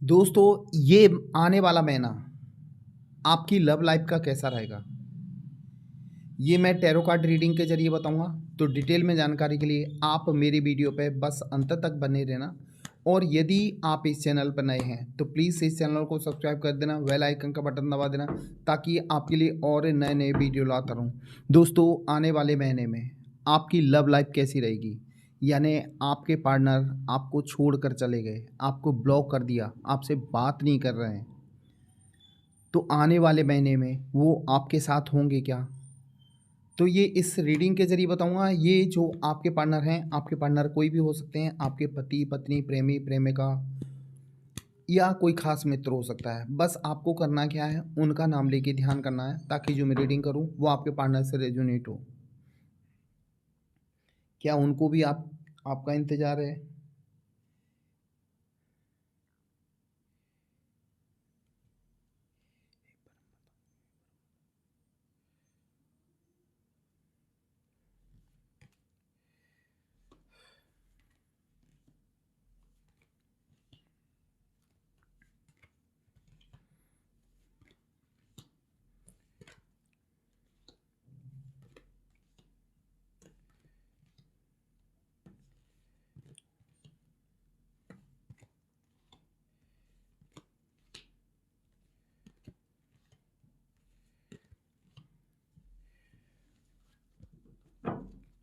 दोस्तों, ये आने वाला महीना आपकी लव लाइफ का कैसा रहेगा, ये मैं टैरो कार्ड रीडिंग के ज़रिए बताऊंगा। तो डिटेल में जानकारी के लिए आप मेरी वीडियो पे बस अंत तक बने रहना। और यदि आप इस चैनल पर नए हैं तो प्लीज़ इस चैनल को सब्सक्राइब कर देना, बेल आइकन का बटन दबा देना, ताकि आपके लिए और नए नए वीडियो लाता रहूँ। दोस्तों, आने वाले महीने में आपकी लव लाइफ कैसी रहेगी, यानी आपके पार्टनर आपको छोड़ कर चले गए, आपको ब्लॉक कर दिया, आपसे बात नहीं कर रहे हैं, तो आने वाले महीने में वो आपके साथ होंगे क्या? तो ये इस रीडिंग के ज़रिए बताऊँगा। ये जो आपके पार्टनर हैं, आपके पार्टनर कोई भी हो सकते हैं, आपके पति, पत्नी, प्रेमी, प्रेमिका या कोई ख़ास मित्र हो सकता है। बस आपको करना क्या है, उनका नाम लेके ध्यान करना है, ताकि जो मैं रीडिंग करूँ वो आपके पार्टनर से रेजोनेट हो। क्या उनको भी आपका इंतज़ार है?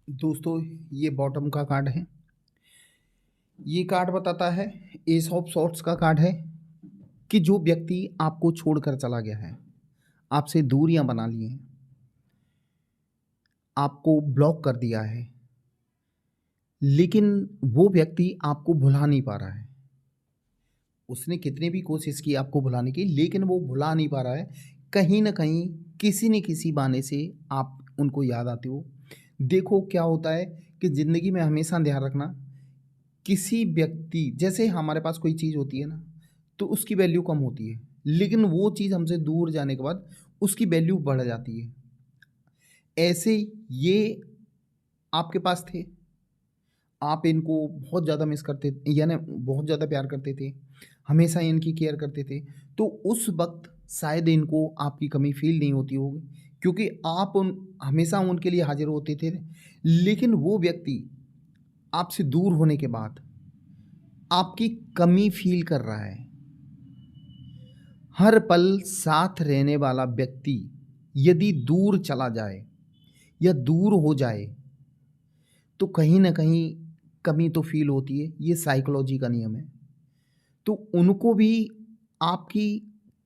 दोस्तों, ये बॉटम का कार्ड है। ये कार्ड बताता है, एस ऑफ सॉर्ड्स का कार्ड है, कि जो व्यक्ति आपको छोड़कर चला गया है, आपसे दूरियां बना ली हैं, आपको ब्लॉक कर दिया है, लेकिन वो व्यक्ति आपको भुला नहीं पा रहा है। उसने कितनी भी कोशिश की आपको भुलाने की, लेकिन वो भुला नहीं पा रहा है। कहीं न कहीं, किसी न किसी बहाने से आप उनको याद आते हो। देखो क्या होता है कि ज़िंदगी में हमेशा ध्यान रखना, किसी व्यक्ति जैसे हमारे पास कोई चीज़ होती है ना, तो उसकी वैल्यू कम होती है, लेकिन वो चीज़ हमसे दूर जाने के बाद उसकी वैल्यू बढ़ जाती है। ऐसे ये आपके पास थे, आप इनको बहुत ज़्यादा मिस करते, यानी बहुत ज़्यादा प्यार करते थे, हमेशा इनकी केयर करते थे। तो उस वक़्त शायद इनको आपकी कमी फ़ील नहीं होती होगी, क्योंकि आप उन हमेशा उनके लिए हाज़िर होते थे। लेकिन वो व्यक्ति आपसे दूर होने के बाद आपकी कमी फ़ील कर रहा है। हर पल साथ रहने वाला व्यक्ति यदि दूर चला जाए या दूर हो जाए, तो कहीं न कहीं कमी तो फ़ील होती है, ये साइकोलॉजी का नियम है। तो उनको भी आपकी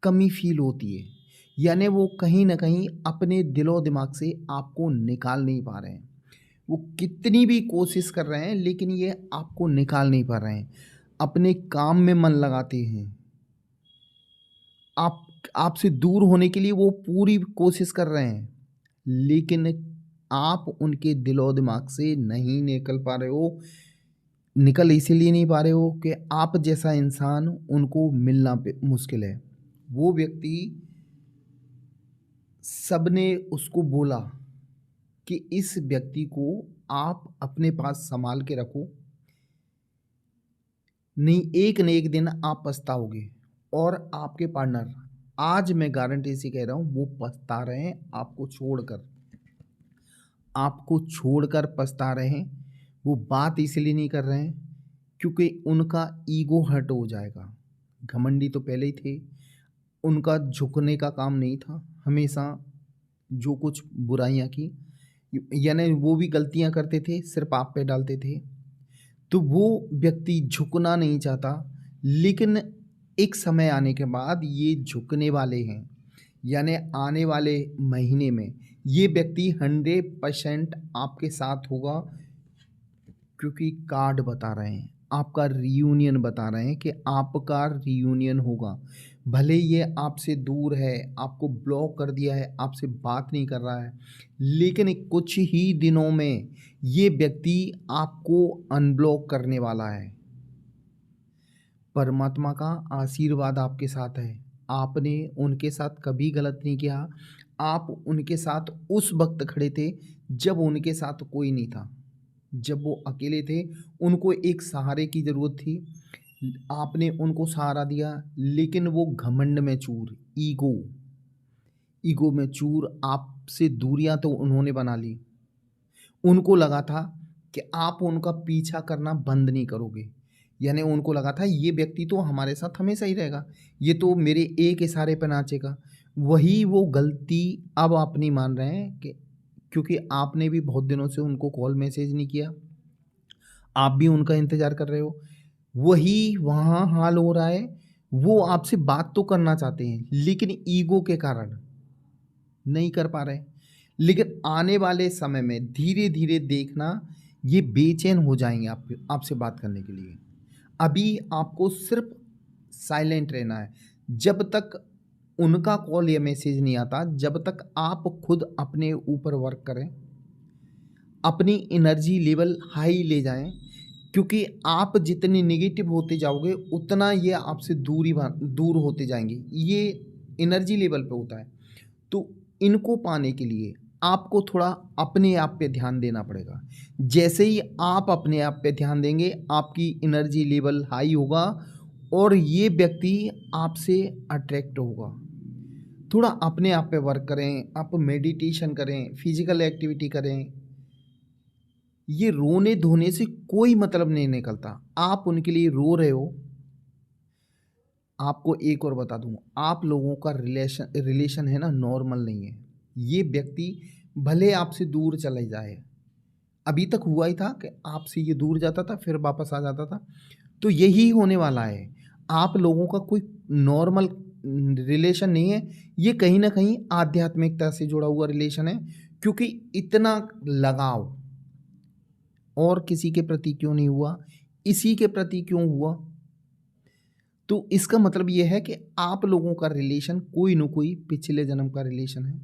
कमी फ़ील होती है, यानी वो कहीं न कहीं अपने दिलो-दिमाग से आपको निकाल नहीं पा रहे हैं। वो कितनी भी कोशिश कर रहे हैं, लेकिन ये आपको निकाल नहीं पा रहे हैं। अपने काम में मन लगाते हैं। आप आपसे दूर होने के लिए वो पूरी कोशिश कर रहे हैं, लेकिन आप उनके दिलो-दिमाग से नहीं निकल पा रहे हो। निकल इसीलिए नहीं पा रहे हो कि आप जैसा इंसान उनको मिलना मुश्किल है। वो व्यक्ति, सबने उसको बोला कि इस व्यक्ति को आप अपने पास संभाल के रखो, नहीं एक न एक दिन आप पछताओगे। और आपके पार्टनर, आज मैं गारंटी से कह रहा हूँ, वो पछता रहे हैं आपको छोड़कर पछता रहे हैं। वो बात इसलिए नहीं कर रहे हैं क्योंकि उनका ईगो हर्ट हो जाएगा। घमंडी तो पहले ही थे, उनका झुकने का काम नहीं था। हमेशा जो कुछ बुराइयाँ की, यानी वो भी गलतियाँ करते थे, सिर्फ आप पे डालते थे। तो वो व्यक्ति झुकना नहीं चाहता, लेकिन एक समय आने के बाद ये झुकने वाले हैं। यानी आने वाले महीने में ये व्यक्ति 100% आपके साथ होगा, क्योंकि कार्ड बता रहे हैं, आपका रियूनियन बता रहे हैं कि आपका रियूनियन होगा। भले ये आपसे दूर है, आपको ब्लॉक कर दिया है, आपसे बात नहीं कर रहा है, लेकिन कुछ ही दिनों में ये व्यक्ति आपको अनब्लॉक करने वाला है। परमात्मा का आशीर्वाद आपके साथ है। आपने उनके साथ कभी गलत नहीं किया। आप उनके साथ उस वक़्त खड़े थे जब उनके साथ कोई नहीं था। जब वो अकेले थे, उनको एक सहारे की ज़रूरत थी। आपने उनको सहारा दिया, लेकिन वो घमंड में चूर, ईगो में चूर आपसे दूरियां तो उन्होंने बना ली। उनको लगा था कि आप उनका पीछा करना बंद नहीं करोगे, यानी उनको लगा था ये व्यक्ति तो हमारे साथ हमेशा ही रहेगा, ये तो मेरे एक इशारे पर नाचेगा। वही वो गलती अब आप नहीं मान रहे हैं कि क्योंकि आपने भी बहुत दिनों से उनको कॉल मैसेज नहीं किया, आप भी उनका इंतज़ार कर रहे हो। वही वहाँ हाल हो रहा है, वो आपसे बात तो करना चाहते हैं लेकिन ईगो के कारण नहीं कर पा रहे। लेकिन आने वाले समय में धीरे धीरे देखना, ये बेचैन हो जाएंगे आपसे बात करने के लिए। अभी आपको सिर्फ साइलेंट रहना है। जब तक उनका कॉल या मैसेज नहीं आता, जब तक आप खुद अपने ऊपर वर्क करें, अपनी एनर्जी लेवल हाई ले जाएं, क्योंकि आप जितने नेगेटिव होते जाओगे उतना ये आपसे दूर होते जाएंगे। ये एनर्जी लेवल पे होता है। तो इनको पाने के लिए आपको थोड़ा अपने आप पे ध्यान देना पड़ेगा। जैसे ही आप अपने आप पे ध्यान देंगे, आपकी एनर्जी लेवल हाई होगा और ये व्यक्ति आपसे अट्रैक्ट होगा। थोड़ा अपने आप पे वर्क करें, आप मेडिटेशन करें, फिजिकल एक्टिविटी करें। ये रोने धोने से कोई मतलब नहीं निकलता। आप उनके लिए रो रहे हो। आपको एक और बता दूं, आप लोगों का रिलेशन है ना, नॉर्मल नहीं है। ये व्यक्ति भले आपसे दूर चले जाए, अभी तक हुआ ही था कि आपसे ये दूर जाता था फिर वापस आ जाता था, तो यही होने वाला है। आप लोगों का कोई नॉर्मल रिलेशन नहीं है, ये कहीं ना कहीं आध्यात्मिकता से जुड़ा हुआ रिलेशन है। क्योंकि इतना लगाव और किसी के प्रति क्यों नहीं हुआ, इसी के प्रति क्यों हुआ? तो इसका मतलब ये है कि आप लोगों का रिलेशन कोई न कोई पिछले जन्म का रिलेशन है।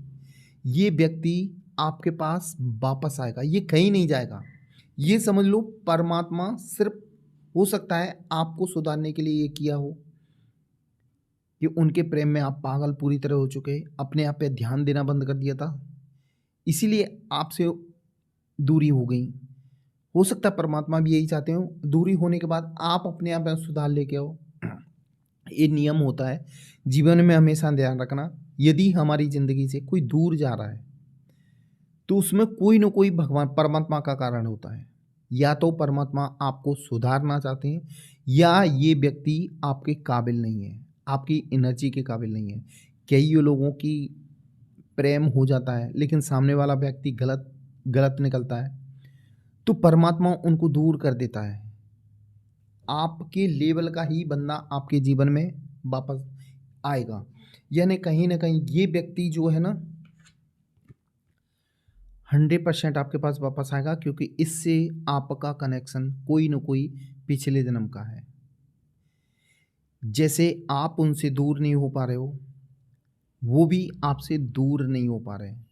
ये व्यक्ति आपके पास वापस आएगा, ये कहीं नहीं जाएगा। ये समझ लो परमात्मा सिर्फ हो सकता है आपको सुधारने के लिए ये किया हो कि उनके प्रेम में आप पागल पूरी तरह हो चुके, अपने आप पे ध्यान देना बंद कर दिया था, इसीलिए आपसे दूरी हो गई। हो सकता है परमात्मा भी यही चाहते हो, दूरी होने के बाद आप अपने आप में सुधार लेके आओ। ये नियम होता है जीवन में, हमेशा ध्यान रखना। यदि हमारी ज़िंदगी से कोई दूर जा रहा है तो उसमें कोई ना कोई भगवान परमात्मा का कारण होता है। या तो परमात्मा आपको सुधारना चाहते हैं, या ये व्यक्ति आपके काबिल नहीं है, आपकी एनर्जी के काबिल नहीं है। कई लोगों की प्रेम हो जाता है लेकिन सामने वाला व्यक्ति गलत गलत निकलता है, तो परमात्मा उनको दूर कर देता है। आपके लेवल का ही बंदा आपके जीवन में वापस आएगा। यानी कहीं ना कहीं ये व्यक्ति जो है ना 100% आपके पास वापस आएगा, क्योंकि इससे आपका कनेक्शन कोई न कोई पिछले जन्म का है। जैसे आप उनसे दूर नहीं हो पा रहे हो, वो भी आपसे दूर नहीं हो पा रहे हैं।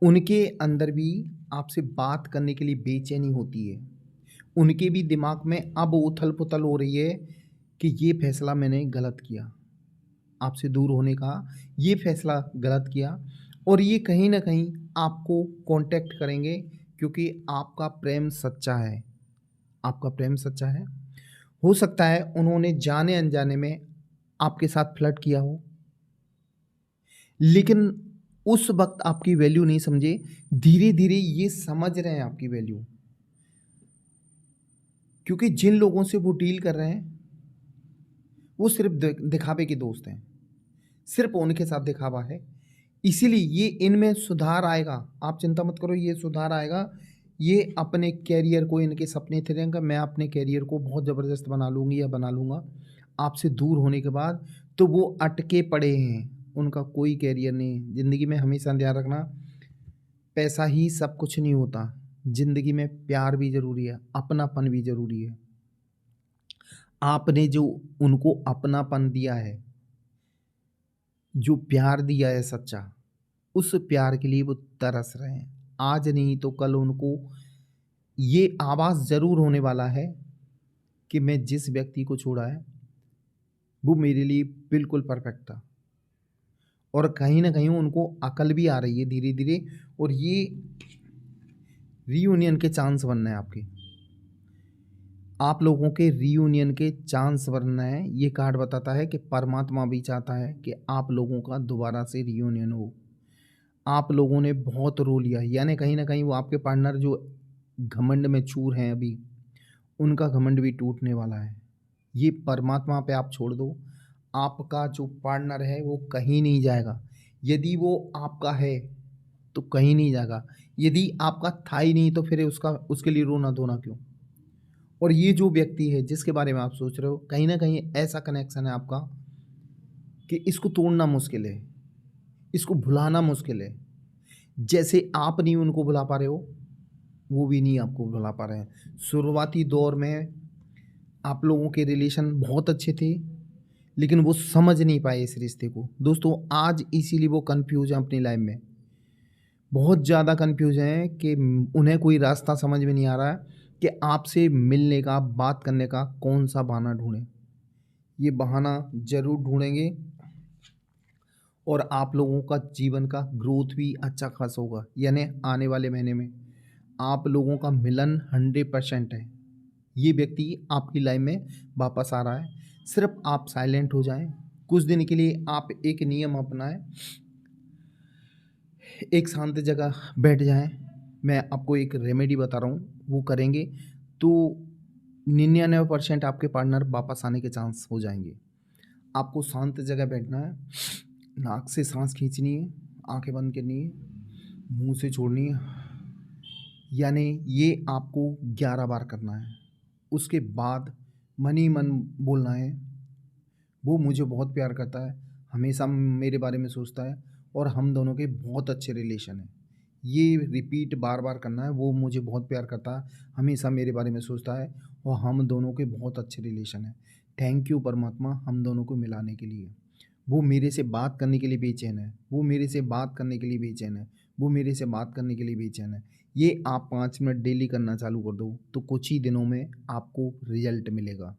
उनके अंदर भी आपसे बात करने के लिए बेचैनी होती है। उनके भी दिमाग में अब उथल पुथल हो रही है कि ये फैसला मैंने गलत किया, आपसे दूर होने का ये फैसला गलत किया। और ये कहीं ना कहीं आपको कांटेक्ट करेंगे, क्योंकि आपका प्रेम सच्चा है। आपका प्रेम सच्चा है। हो सकता है उन्होंने जाने अनजाने में आपके साथ फ्लर्ट किया हो, लेकिन उस वक्त आपकी वैल्यू नहीं समझे। धीरे धीरे ये समझ रहे हैं आपकी वैल्यू, क्योंकि जिन लोगों से वो डील कर रहे हैं वो सिर्फ दिखावे के दोस्त हैं, सिर्फ उनके साथ दिखावा है। इसीलिए ये इनमें सुधार आएगा, आप चिंता मत करो, ये सुधार आएगा। ये अपने कैरियर को, इनके सपने थे इनका, मैं अपने कैरियर को बहुत ज़बरदस्त बना लूँगी या बना लूँगा आपसे दूर होने के बाद। तो वो अटके पड़े हैं, उनका कोई कैरियर नहीं। ज़िंदगी में हमेशा ध्यान रखना, पैसा ही सब कुछ नहीं होता। ज़िंदगी में प्यार भी ज़रूरी है, अपनापन भी ज़रूरी है। आपने जो उनको अपनापन दिया है, जो प्यार दिया है सच्चा, उस प्यार के लिए वो तरस रहे हैं। आज नहीं तो कल उनको ये आवाज़ ज़रूर होने वाला है कि मैं जिस व्यक्ति को छोड़ा है वो मेरे लिए बिल्कुल परफेक्ट था। और कहीं ना कहीं उनको अकल भी आ रही है धीरे धीरे, और ये रीयूनियन के चांस बनना है आपके। आप लोगों के रीयूनियन के चांस बनना है। ये कार्ड बताता है कि परमात्मा भी चाहता है कि आप लोगों का दोबारा से रीयूनियन हो। आप लोगों ने बहुत रो लिया, यानी कहीं न कहीं वो आपके पार्टनर जो घमंड में चूर हैं अभी, उनका घमंड भी टूटने वाला है। ये परमात्मा पे आप छोड़ दो। आपका जो पार्टनर है वो कहीं नहीं जाएगा। यदि वो आपका है तो कहीं नहीं जाएगा। यदि आपका था ही नहीं तो फिर उसके लिए रोना-धोना क्यों? और ये जो व्यक्ति है जिसके बारे में आप सोच रहे हो, कहीं न कहीं ऐसा कनेक्शन है आपका कि इसको तोड़ना मुश्किल है, इसको भुलाना मुश्किल है। जैसे आप नहीं उनको भुला पा रहे हो, वो भी नहीं आपको भुला पा रहे हैं। शुरुआती दौर में आप लोगों के रिलेशन बहुत अच्छे थे, लेकिन वो समझ नहीं पाए इस रिश्ते को। दोस्तों, आज इसीलिए वो कन्फ्यूज़ हैं अपनी लाइफ़ में। बहुत ज़्यादा कन्फ्यूज़ हैं कि उन्हें कोई रास्ता समझ में नहीं आ रहा है कि आपसे मिलने का, बात करने का कौन-सा बहाना ढूँढें। ये बहाना ज़रूर ढूँढेंगे और आप लोगों का जीवन का ग्रोथ भी अच्छा खासा होगा। यानी आने वाले महीने में आप लोगों का मिलन 100% है। ये व्यक्ति आपकी लाइफ में वापस आ रहा है। सिर्फ़ आप साइलेंट हो जाएँ। कुछ दिन के लिए आप एक नियम अपनाएँ, एक शांत जगह बैठ जाएँ। मैं आपको एक रेमेडी बता रहा हूँ, वो करेंगे तो 99% आपके पार्टनर वापस आने के चांस हो जाएँगे। आपको शांत जगह बैठना है, नाक से साँस खींचनी है, आँखें बंद करनी है, मुँह से छोड़नी है। यानी ये आपको 11 बार करना है। उसके बाद मन ही मन बोलना है, वो मुझे बहुत प्यार करता है, हमेशा मेरे बारे में सोचता है और हम दोनों के बहुत अच्छे रिलेशन हैं। ये रिपीट बार-बार करना है, वो मुझे बहुत प्यार करता है, हमेशा मेरे बारे में सोचता है और हम दोनों के बहुत अच्छे रिलेशन हैं। थैंक यू परमात्मा हम दोनों को मिलाने के लिए। वो मेरे से बात करने के लिए बेचैन है, वो मेरे से बात करने के लिए बेचैन है, वो मेरे से बात करने के लिए बेचैन है। ये आप 5 मिनट डेली करना चालू कर दो, तो कुछ ही दिनों में आपको रिज़ल्ट मिलेगा।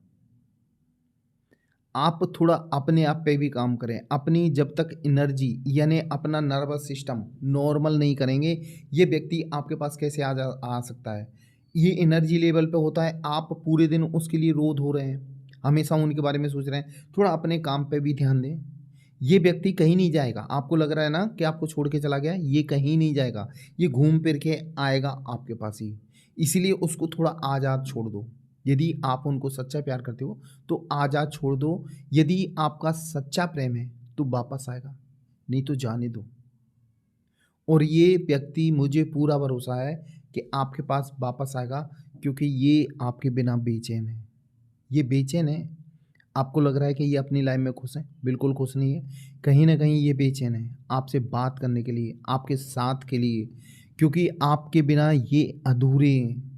आप थोड़ा अपने आप पे भी काम करें। अपनी जब तक एनर्जी यानी अपना नर्वस सिस्टम नॉर्मल नहीं करेंगे, ये व्यक्ति आपके पास कैसे आ सकता है? ये एनर्जी लेवल पे होता है, आप पूरे दिन उसके लिए रो धो रहे हैं, हमेशा उनके बारे में सोच रहे हैं। थोड़ा अपने काम पे भी ध्यान दें। ये व्यक्ति कहीं नहीं जाएगा। आपको लग रहा है ना कि आपको छोड़ के चला गया, ये कहीं नहीं जाएगा। ये घूम फिर के आएगा आपके पास ही। इसीलिए उसको थोड़ा आज़ाद छोड़ दो। यदि आप उनको सच्चा प्यार करते हो तो आज़ाद छोड़ दो। यदि आपका सच्चा प्रेम है तो वापस आएगा, नहीं तो जाने दो। और ये व्यक्ति मुझे पूरा भरोसा है कि आपके पास वापस आएगा, क्योंकि ये आपके बिना बेचैन है। ये बेचैन है, आपको लग रहा है कि ये अपनी लाइफ में खुश है, बिल्कुल खुश नहीं है। कहीं न कहीं ये बेचैन है आपसे बात करने के लिए, आपके साथ के लिए, क्योंकि आपके बिना ये अधूरे हैं।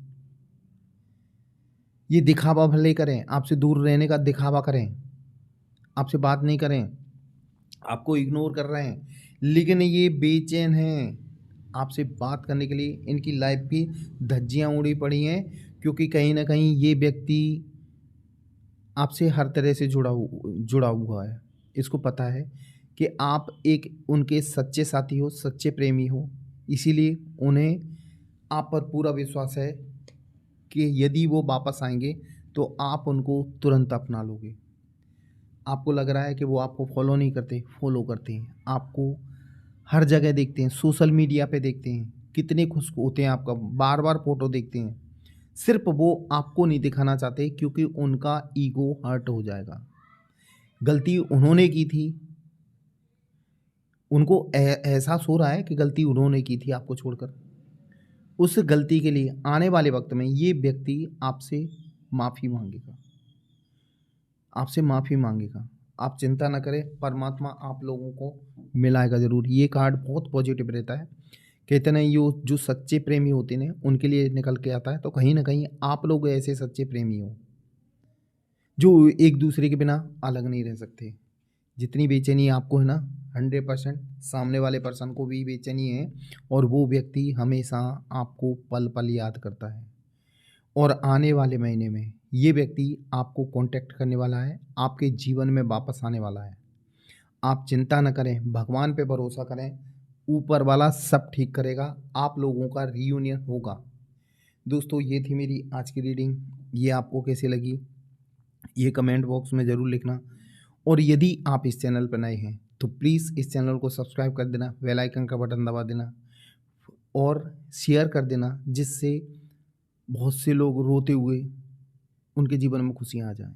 ये दिखावा भले करें, आपसे दूर रहने का दिखावा करें, आपसे बात नहीं करें, आपको इग्नोर कर रहे हैं, लेकिन ये बेचैन हैं आपसे बात करने के लिए। इनकी लाइफ की धज्जियाँ उड़ी पड़ी हैं, क्योंकि कहीं न कहीं ये व्यक्ति आपसे हर तरह से जुड़ा हुआ है। इसको पता है कि आप एक उनके सच्चे साथी हो, सच्चे प्रेमी हो, इसीलिए उन्हें आप पर पूरा विश्वास है कि यदि वो वापस आएँगे तो आप उनको तुरंत अपना लोगे। आपको लग रहा है कि वो आपको फॉलो नहीं करते, फॉलो करते हैं। आपको हर जगह देखते हैं, सोशल मीडिया पे देखते हैं, कितने खुश होते हैं आपका, बार-बार फ़ोटो देखते हैं। सिर्फ़ वो आपको नहीं दिखाना चाहते, क्योंकि उनका ईगो हर्ट हो जाएगा। गलती उन्होंने की थी, उनको एहसास हो रहा है कि गलती उन्होंने की थी आपको छोड़कर। उस गलती के लिए आने वाले वक़्त में ये व्यक्ति आपसे माफ़ी माँगेगा, आपसे माफ़ी माँगेगा। आप चिंता ना करें, परमात्मा आप लोगों को मिलाएगा ज़रूर। ये कार्ड बहुत पॉजिटिव रहता है। कहते हैं यो जो सच्चे प्रेमी होते हैं उनके लिए निकल के आता है, तो कहीं न कहीं आप लोग ऐसे सच्चे प्रेमी हो, जो एक दूसरे के बिना अलग नहीं रह सकते। जितनी बेचैनी आपको है ना, 100% सामने वाले पर्सन को भी बेचैनी है, और वो व्यक्ति हमेशा आपको पल-पल याद करता है। और आने वाले महीने में ये व्यक्ति आपको कॉन्टैक्ट करने वाला है, आपके जीवन में वापस आने वाला है। आप चिंता न करें, भगवान पे भरोसा करें, ऊपर वाला सब ठीक करेगा, आप लोगों का रियूनियन होगा। दोस्तों ये थी मेरी आज की रीडिंग। ये आपको कैसी लगी ये कमेंट बॉक्स में ज़रूर लिखना। और यदि आप इस चैनल पर नए हैं तो प्लीज़ इस चैनल को सब्सक्राइब कर देना, बेल आइकन का बटन दबा देना और शेयर कर देना, जिससे बहुत से लोग रोते हुए उनके जीवन में खुशियाँ आ जाएं।